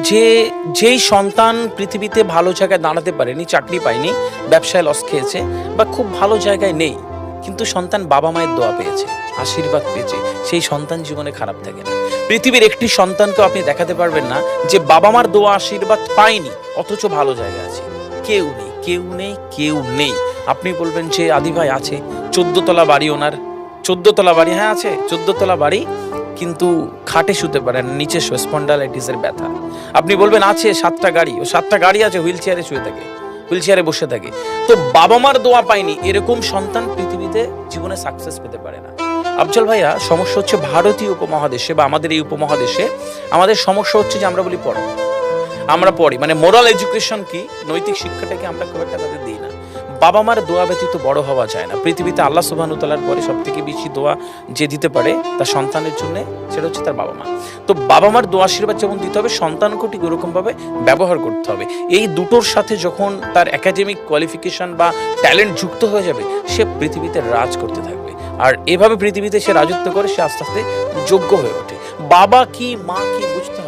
যে যেই সন্তান পৃথিবীতে ভালো জায়গায় দাঁড়াতে পারেনি, চাকরি পায়নি, ব্যবসায় লস খেয়েছে বা খুব ভালো জায়গায় নেই, কিন্তু সন্তান বাবা মায়ের দোয়া পেয়েছে, আশীর্বাদ পেয়েছে, সেই সন্তান জীবনে খারাপ থাকে না। পৃথিবীর একটি সন্তানকে আপনি দেখাতে পারবেন না যে বাবা মার দোয়া আশীর্বাদ পায়নি অথচ ভালো জায়গায় আছে। কেউ নেই, কেউ নেই, কেউ নেই। আপনি বলবেন যে আদি ভাই আছে 14 তলা বাড়ি ওনার, 14 তলা বাড়ি, হ্যাঁ আছে 14 তলা বাড়ি, কিন্তু খাটে শুতে পারেন, নিচে স্পন্ডালাইটিসের ব্যথা। আপনি বলবেন আছে 7টা গাড়ি, ও 7টা গাড়ি আছে, হুইল চেয়ারে শুয়ে থাকে, হুইল চেয়ারে বসে থাকে। তো বাবা মার দোয়া পায়নি এরকম সন্তান পৃথিবীতে জীবনে সাকসেস পেতে পারে না। আফজল ভাইয়া, সমস্যা হচ্ছে ভারতীয় উপমহাদেশে বা আমাদের এই উপমহাদেশে আমাদের সমস্যা হচ্ছে যে আমরা বলি পড়ো, আমরা পড়ি, মানে মোরাল এডুকেশন কি, নৈতিক শিক্ষাটাকে আমরা খুব একটা তাদের দিই না। বাবা মার দোয়া ব্যতীত বড় হওয়া যায় না। পৃথিবীতে আল্লাহ সুবহানাহু ওয়া তাআলার পরে সব থেকে বেশি দোয়া যে দিতে পারে তার সন্তানের জন্য, সেটা হচ্ছে তার বাবা মা। তো বাবা মার দোয়া আশীর্বাদ যেমন দিতে হবে, সন্তানকেও ঠিক ওরকমভাবে ব্যবহার করতে হবে। এই দুটোর সাথে যখন তার একাডেমিক কোয়ালিফিকেশন বা ট্যালেন্ট যুক্ত হয়ে যাবে, সে পৃথিবীতে রাজ করতে থাকবে। আর এভাবে পৃথিবীতে সে রাজত্ব করে, সে আস্তে আস্তে যোগ্য হয়ে ওঠে। বাবা কি মা কি বুঝতে